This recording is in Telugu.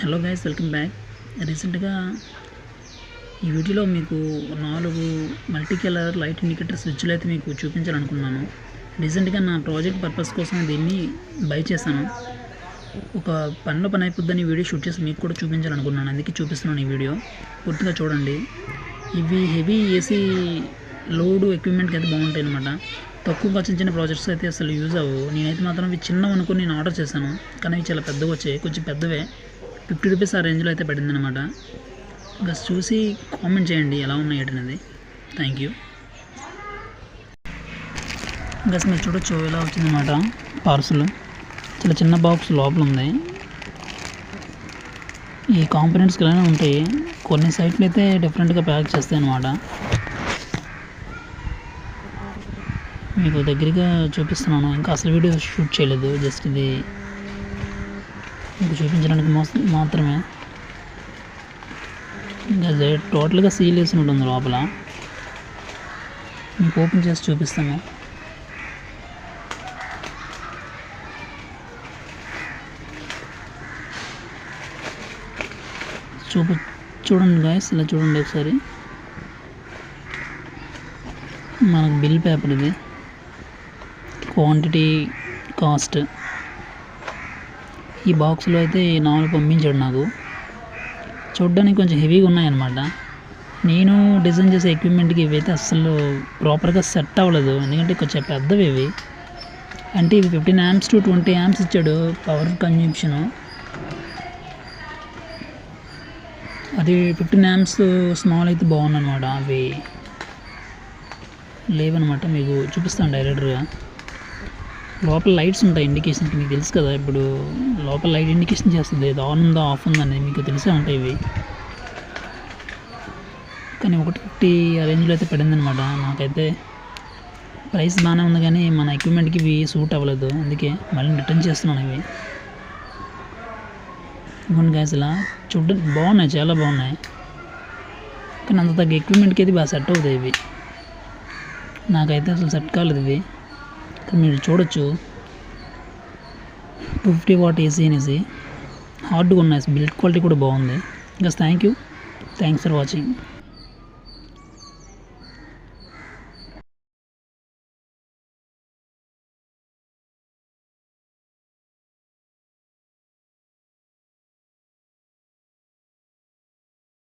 Hello guys, welcome back. రీసెంట్గా ఈ వీడియోలో మీకు 4 మల్టీ కలర్ లైట్ ఇండికేటర్ స్విచ్లు అయితే మీకు చూపించాలనుకున్నాను. రీసెంట్గా నా ప్రాజెక్ట్ పర్పస్ కోసం దీన్ని బై చేశాను. ఒక పని అయిపోద్దని వీడియో షూట్ చేసి మీకు కూడా చూపించాలనుకున్నాను, అందుకే చూపిస్తున్నాను. ఈ వీడియో పూర్తిగా చూడండి. ఇవి హెవీ ఏసీ లోడ్ ఎక్విప్మెంట్కి అయితే బాగుంటాయి అన్నమాట. తక్కువగా చిన్న ప్రాజెక్ట్స్ అయితే అసలు యూజ్ అవ్వవు. నేనైతే మాత్రం ఇవి చిన్నవి అనుకుని నేను ఆర్డర్ చేశాను, కానీ ఇవి చాలా పెద్దగా వచ్చాయి. కొంచెం పెద్దవే, 50 రూపీస్ ఆ రేంజ్లో అయితే పడింది అనమాట. ఇంకా చూసి కామెంట్ చేయండి ఎలా ఉన్నాయి అనేది. Thank you. ఇంకా మీరు చూడొచ్చు ఎలా వచ్చిందన్నమాట. పార్సల్ చాలా చిన్న బాక్స్ లోపల ఉంది. ఈ కాంపోనెంట్స్కి ఇలానే ఉంటాయి. కొన్ని సైట్లు అయితే డిఫరెంట్గా ప్యాక్ చేస్తాయి అన్నమాట. మీకు దగ్గరగా చూపిస్తున్నాను, ఇంకా అసలు వీడియో షూట్ చేయలేదు, జస్ట్ ఇది మీకు చూపించడానికి మాత్రమే. ఇంకా టోటల్గా సీల్ వేసి ఉంటుంది లోపల. మీకు ఓపెన్ చేసి చూపిస్తాను. చూడండి గాయస్, ఇలా చూడండి ఒకసారి. మనకు బిల్ పేపర్ ఇది, క్వాంటిటీ, కాస్ట్. ఈ బాక్స్లో అయితే 4 పంపించాడు నాకు. చూడ్డానికి కొంచెం హెవీగా ఉన్నాయన్నమాట. నేను డిజైన్ చేసే ఎక్విప్మెంట్కి ఇవైతే అస్సలు ప్రాపర్గా సెట్ అవ్వలేదు, ఎందుకంటే కొంచెం పెద్దవి ఇవి. అంటే ఇవి 15 amps to 20 amps ఇచ్చాడు పవర్ కన్జ్యూమ్షను. అది 15 amps స్మాల్ అయితే బాగుందన్నమాట. అవి లేవన్నమాట. మీకు చూపిస్తాను డైరెక్ట్గా. లోపల లైట్స్ ఉంటాయి ఇండికేషన్కి, మీకు తెలుసు కదా. ఇప్పుడు లోపల లైట్ ఇండికేషన్ చేస్తుంది, ఇది ఆన్ ఉందా ఆఫ్ ఉందా అనేది మీకు తెలిసే ఉంటాయి ఇవి. కానీ 150 ఆ రేంజ్లో అయితే పడింది అనమాట. నాకైతే ప్రైస్ బాగానే ఉంది, కానీ మన ఎక్విప్మెంట్కి ఇవి సూట్ అవ్వలేదు, అందుకే మళ్ళీ రిటర్న్ చేస్తున్నాను ఇవి. ఇవ్వండి గ్యాస్, ఇలా చూడడానికి బాగున్నాయి, చాలా బాగున్నాయి. కానీ అంత తగ్గ ఎక్విప్మెంట్కి అయితే బాగా సెట్ అవుతాయి ఇవి. నాకైతే అసలు సెట్ కాలేదు ఇవి. మీరు చూడొచ్చు 250 watt ఏసీ అనేసి హార్డ్గా ఉన్నాయి. బిల్డ్ క్వాలిటీ కూడా బాగుంది. ఇంకా థ్యాంక్స్ ఫర్ వాచింగ్.